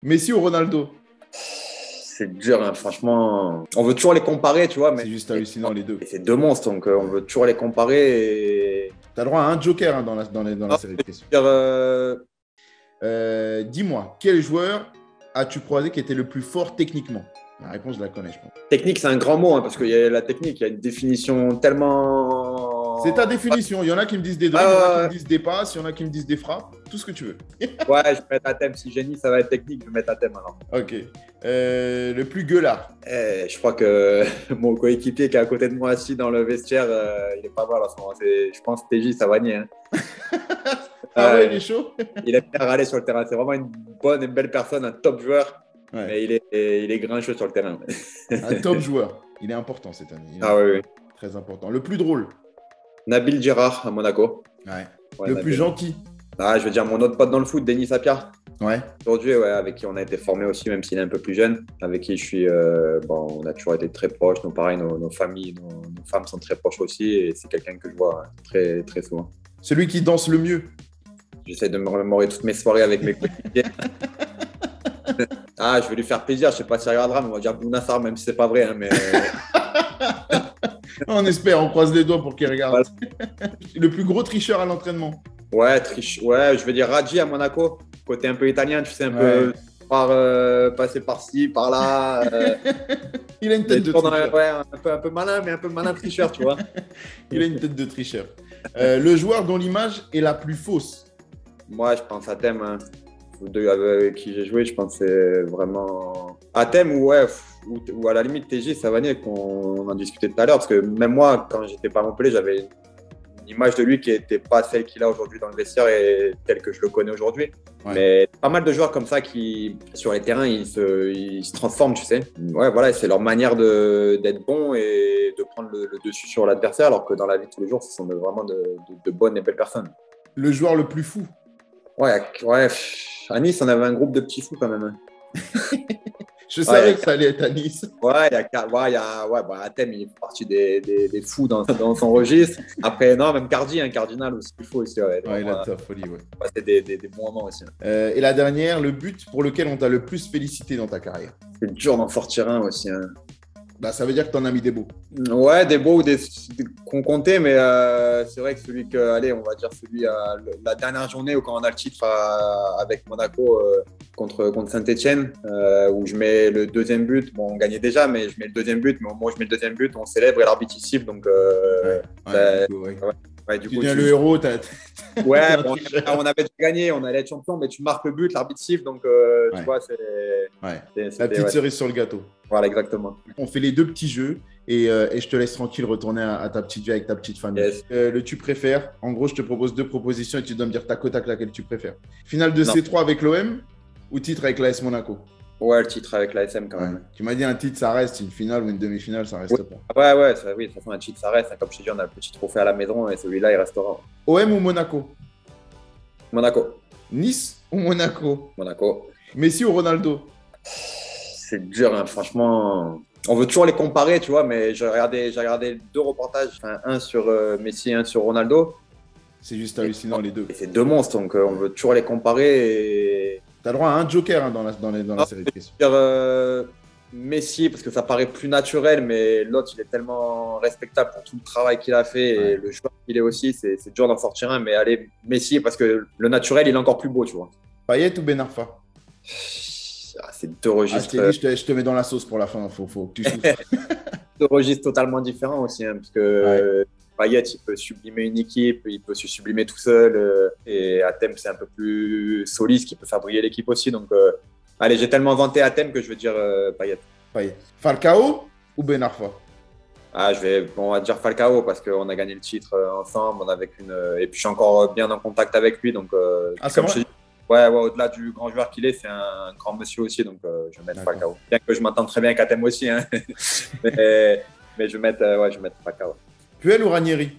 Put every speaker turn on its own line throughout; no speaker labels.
Messi ou Ronaldo?
C'est dur, hein, franchement. On veut toujours les comparer, tu vois, mais
C'est juste hallucinant les deux.
c'est deux monstres, donc on veut toujours les comparer.
T'as droit à un joker hein, dans la
Non,
série
je
de
veux
questions.
dire,
Dis-moi, quel joueur as-tu croisé qui était le plus fort techniquement? La réponse, je la connais, je pense.
technique, c'est un grand mot, hein, parce qu'il y a la technique, il y a une définition
C'est ta
tellement.
définition. Il y en a qui me disent des dribbles, il y en a qui me
Ah,
disent des passes, il y en a qui me disent des frappes, tout ce que tu veux.
ouais, je vais mettre un thème. Si génie, ça va être technique, je vais mettre un thème alors.
Ok. Le plus gueulard.
Je crois que mon coéquipier qui est à côté de moi assis dans le vestiaire, il est pas mal en ce moment. Je pense que TJ Savanier. Hein.
Ah ouais, il
Euh,
est chaud?
il aime bien râler sur le terrain. C'est vraiment une bonne et belle personne, un top joueur,
Ouais.
mais il est grincheux sur le terrain.
Un top joueur. Il est important cette année.
Ah oui, oui.
Très important. Le plus drôle.
Nabil Gérard à Monaco.
Ouais.
Ouais,
Le plus
Nabil.
gentil.
Ah, je veux dire, mon autre pote dans le foot, Denis Sapia.
Ouais.
Aujourd'hui, ouais, avec qui on a été formé aussi, même s'il est un peu plus jeune, avec qui je suis, bon, on a toujours été très proches. Nous, pareil, nos familles, nos femmes sont très proches aussi, et c'est quelqu'un que je vois très, très souvent.
Celui qui danse le mieux.
J'essaie de me remémorer toutes mes soirées avec mes coéquipiers. Ah, je vais lui faire plaisir. Je sais pas s'il regardera, mais on va dire Bounassar, même si c'est pas vrai. Hein, mais
On espère, on croise les doigts pour qu'il regarde.
voilà.
Le plus gros tricheur à l'entraînement.
Ouais, ouais, je vais dire Radji à Monaco. Côté un peu italien, tu sais, un peu passer par-ci, par-là.
Il a une tête de tricheur.
Ouais, un peu malin, mais un peu malin tricheur, tu vois.
Il a une tête de tricheur. Le joueur dont l'image est la plus fausse.
Moi, je pense à Thème. Hein. Vous deux avec qui j'ai joué, je pense que c'est vraiment. À Thème ou ouais, ou à la limite TJ Savanier, qu'on en discutait tout à l'heure. Parce que même moi, quand j'étais pas à Montpellier, j'avais une image de lui qui n'était pas celle qu'il a aujourd'hui dans le vestiaire et telle que je le connais aujourd'hui.
Ouais.
Mais pas mal de joueurs comme ça qui, sur les terrains, ils se transforment, tu sais. Ouais, voilà, c'est leur manière d'être bon et de prendre le dessus sur l'adversaire, alors que dans la vie de tous les jours, ce sont vraiment de bonnes et belles personnes.
Le joueur le plus fou.
Ouais, ouais. À Nice, on avait un groupe de petits fous quand même. Hein.
Je savais que ça allait être à Nice.
Ouais, Athème, il fait partie des fous dans son registre. Après, non, même Cardi, un Cardinal aussi, il faut aussi. Ouais,
Ouais, il a de sa folie, ouais.
C'est des bons moments aussi.
Et la dernière, le but pour lequel on t'a le plus félicité dans ta carrière.
C'est dur d'en sortir un aussi. Hein.
Bah, ça veut dire que t'en as mis des beaux.
Ouais, des beaux ou des qu'on comptait, mais c'est vrai que celui que, allez, on va dire celui la dernière journée où quand on a le titre avec Monaco contre Saint-Etienne, où je mets le deuxième but. Bon, on gagnait déjà, mais je mets le deuxième but. Mais au moment où je mets le deuxième but, on célèbre et l'arbitre il siffle. Donc, du
Tu
coup,
deviens le héros.
Ouais, bon, on avait déjà gagné, on allait être champion, mais tu marques le but, l'arbitre siffle, donc tu vois, c'est.
Ouais. La petite cerise sur le gâteau.
Voilà, exactement.
On fait les deux petits jeux et je te laisse tranquille retourner à ta petite vie avec ta petite famille.
Yes.
Le tu préfères, en gros, je te propose deux propositions et tu dois me dire tac au tac laquelle tu préfères. Finale de
Non.
C3 avec l'OM ou titre avec l'AS Monaco?
Ouais, le titre avec l'ASM quand même.
Ouais. Tu m'as dit un titre, ça reste, une finale ou une demi-finale, ça reste pas.
Ouais, oui, de toute façon, un titre, ça reste. Comme je t'ai dit, on a le petit trophée à la maison et celui-là, il restera.
OM ou Monaco?
Monaco.
Nice ou Monaco?
Monaco.
Messi ou Ronaldo?
C'est dur, hein, franchement. On veut toujours les comparer, tu vois, mais j'ai regardé deux reportages, enfin, un sur Messi et un sur Ronaldo.
C'est juste hallucinant les deux.
Et c'est deux monstres, donc on veut toujours les comparer. Et...
T'as droit à un joker hein, dans la série de questions.
Je veux dire, Messi, parce que ça paraît plus naturel, mais l'autre, il est tellement respectable pour tout le travail qu'il a fait et le joueur qu'il est aussi, c'est dur d'en sortir un. Mais allez, Messi, parce que le naturel, il est encore plus beau, tu vois.
Payet ou Ben Arfa?
C'est deux registres.
Je te mets dans la sauce pour la fin, faut que tu souffres.
Deux registres totalement différents aussi, hein, parce que Payet, il peut sublimer une équipe, il peut se sublimer tout seul, et Athème, c'est un peu plus soliste, qui peut faire briller l'équipe aussi. Donc, allez, j'ai tellement vanté Athème que je veux dire Payet.
Falcao ou Ben Arfa?
On va dire Falcao parce qu'on a gagné le titre ensemble, et puis je suis encore bien en contact avec lui, donc
c'est vrai?
Ouais, au-delà du grand joueur qu'il est, c'est un grand monsieur aussi, donc je vais mettre Falcao. Bien que je m'entende très bien avec Athème aussi, hein. mais je vais mettre Falcao.
Puel ou Ranieri?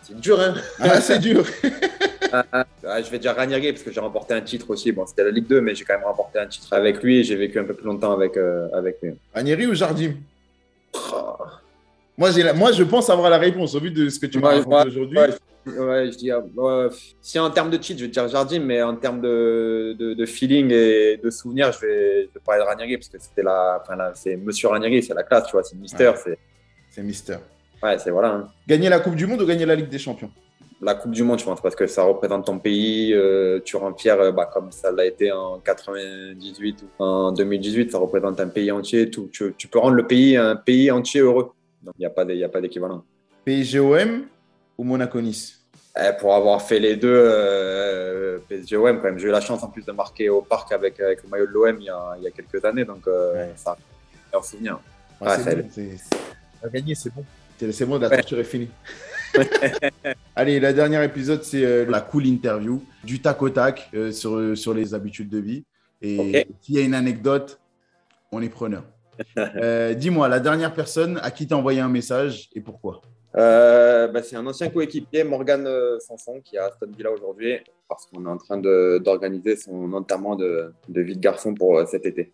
C'est dur, hein.
C'est dur.
Je vais dire Ranieri parce que j'ai remporté un titre aussi. Bon, c'était la Ligue 2, mais j'ai quand même remporté un titre avec lui et j'ai vécu un peu plus longtemps avec lui.
Ranieri ou Jardim? Moi, je pense avoir la réponse au vu de ce que tu m'as raconté aujourd'hui.
Ouais, je dis, si en termes de cheat, je vais dire Jardim, mais en termes de feeling et de souvenirs, je vais parler de Ranieri parce que c'est Monsieur Ranieri, c'est la classe, tu vois, c'est Mister.
Ouais. C'est Mister.
Ouais, c'est voilà. Hein.
Gagner la Coupe du Monde ou gagner la Ligue des Champions?
La Coupe du Monde, je pense, parce que ça représente ton pays, tu rends fier, comme ça l'a été en 98 ou en 2018, ça représente un pays entier. Tu peux rendre un pays entier heureux. Donc, il n'y a pas d'équivalent.
PSG-OM ou Monaco-Nice?
Pour avoir fait les deux, PSG-OM, quand même. J'ai eu la chance en plus de marquer au parc avec le maillot de l'OM il y a quelques années, donc ça a un souvenir.
Gagner, c'est bon. C'est bon, la torture est finie. Allez, le dernier épisode, c'est la cool interview, du tac au tac sur les habitudes de vie. Et s'il y a une anecdote, on est preneur. Dis-moi, la dernière personne à qui tu as envoyé un message et pourquoi?
C'est un ancien coéquipier, Morgan Sanson, qui est à Aston Villa aujourd'hui, parce qu'on est en train d'organiser son enterrement de vie de garçon pour cet été.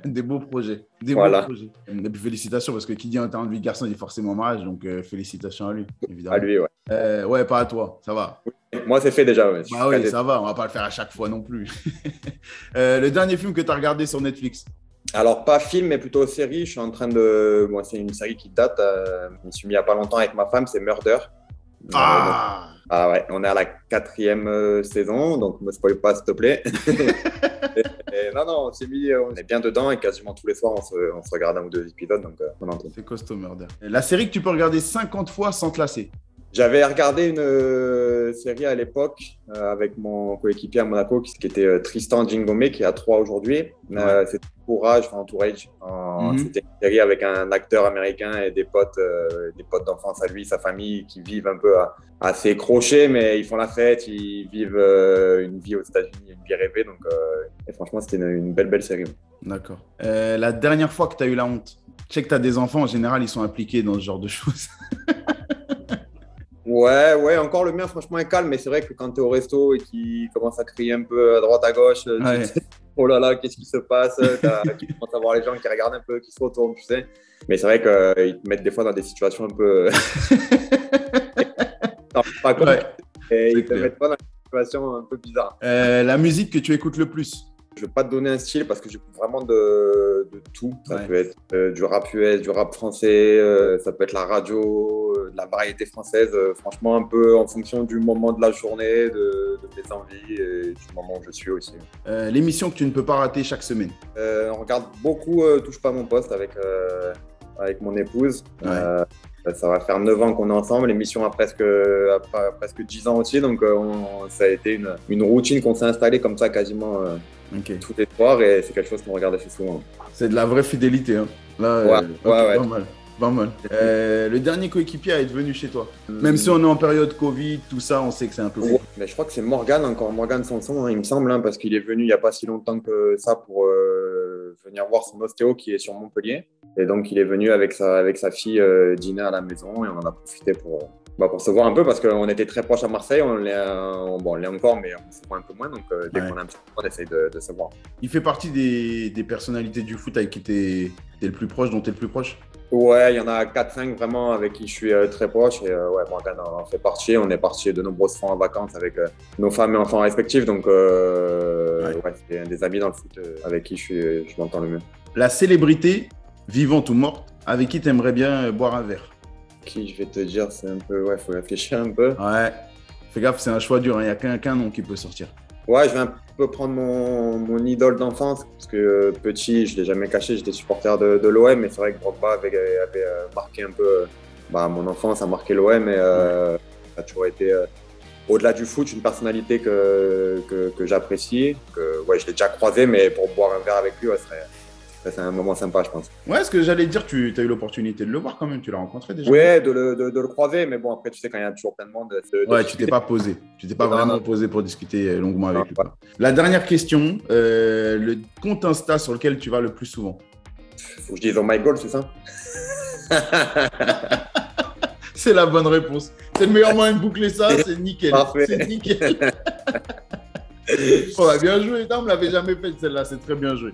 Des beaux projets. Beaux projets. Et puis félicitations, parce que qui dit enterrement de vie de garçon dit forcément mariage, donc félicitations à lui, évidemment.
À lui, ouais.
Ouais, pas à toi, ça va.
Moi, c'est fait déjà. Ouais.
Bah oui, ça va, on va pas le faire à chaque fois non plus. Le dernier film que tu as regardé sur Netflix?
Alors, pas film, mais plutôt série. Je suis en train de. Bon, c'est une série qui date. Je me suis mis il n'y a pas longtemps avec ma femme, c'est Murder. Ouais, on est à la 4e saison, donc ne me spoil pas, s'il te plaît. Non, on est bien dedans et quasiment tous les soirs, on se regarde un ou deux épisodes. Donc,
c'est costaud, Murder. La série que tu peux regarder 50 fois sans te lasser?
J'avais regardé une série à l'époque avec mon coéquipier à Monaco qui était Tristan Djingomé, qui a 3 aujourd'hui. C'était Entourage. C'était une série avec un acteur américain et des potes d'enfance à lui, sa famille, qui vivent un peu assez crochés, mais ils font la fête, ils vivent une vie aux États-Unis, une vie rêvée. Donc, et franchement, c'était une belle série.
D'accord. La dernière fois que tu as eu la honte? Je sais que tu as des enfants, en général, ils sont impliqués dans ce genre de choses.
Ouais, encore le mien, franchement, est calme, mais c'est vrai que quand tu es au resto et qu'ils commencent à crier un peu à droite, à gauche, tu te dis, oh là là, qu'est-ce qui se passe? Tu commences à voir les gens qui regardent un peu, qui se retournent, tu sais. Mais c'est vrai qu'ils te mettent des fois dans des situations un peu. Non, pas comme et ils te mettent pas dans des situations un peu bizarres.
La musique que tu écoutes le plus?
Je ne vais pas te donner un style parce que j'écoute vraiment de tout. Ça peut être du rap US, du rap français, ça peut être la radio, de la variété française. Franchement, un peu en fonction du moment de la journée, de mes envies et du moment où je suis aussi.
L'émission que tu ne peux pas rater chaque semaine?
On regarde beaucoup Touche pas à mon poste avec mon épouse. Ça va faire 9 ans qu'on est ensemble. L'émission a presque 10 ans aussi. Donc, ça a été une routine qu'on s'est installée comme ça quasiment tous les soirs. Et c'est quelque chose qu'on regarde assez souvent.
C'est de la vraie fidélité. Hein. Là,
ouais.
Pas mal. Le dernier coéquipier à être venu chez toi? Même si on est en période Covid, tout ça, on sait que c'est un peu compliqué.
Mais je crois que c'est Morgan Sanson, hein, il me semble, hein, parce qu'il est venu il n'y a pas si longtemps que ça pour venir voir son ostéo qui est sur Montpellier. Et donc, il est venu avec sa fille dîner à la maison et on en a profité pour se voir un peu parce qu'on était très proches à Marseille. On l'est encore, mais on se voit un peu moins. Donc, dès qu'on a un petit peu, on essaye de se voir. Il
fait partie des personnalités du foot avec qui t'es le plus proche, dont t'es le plus proche?
Ouais, il y en a 4-5 vraiment avec qui je suis très proche. Et Morgan en fait partie. On est parti de nombreuses fois en vacances avec nos femmes et enfants respectifs. Donc, c'est des amis dans le foot avec qui je m'entends le mieux.
La célébrité, vivante ou morte, avec qui tu aimerais bien boire un verre?
Qui, je vais te dire, c'est un peu... Ouais, il faut réfléchir un peu.
Ouais, fais gaffe, c'est un choix dur. Il n'y a qu'un nom qui peut sortir.
Ouais, je vais un peu prendre mon idole d'enfance, parce que petit, je ne l'ai jamais caché, j'étais supporter de l'OM, mais c'est vrai que Drogba avait marqué un peu mon enfance, a marqué l'OM, et ça a toujours été, au-delà du foot, une personnalité que j'apprécie. Je l'ai déjà croisé, mais pour boire un verre avec lui, c'est un moment sympa, je pense.
Ouais, ce que j'allais dire, tu as eu l'opportunité de le voir quand même, tu l'as rencontré déjà?
Ouais, de le croiser, mais bon, après, tu sais, quand il y a toujours plein de monde.
Tu t'es pas posé. Tu t'es pas vraiment posé pour discuter longuement avec lui. Ouais. La dernière question, le compte Insta sur lequel tu vas le plus souvent?
Faut que je dise Oh My Goal, c'est ça?
C'est la bonne réponse. C'est le meilleur moyen de boucler ça, c'est nickel.
Parfait.
C'est nickel. Bien joué. Non, on ne l'avait jamais fait celle-là, c'est très bien joué.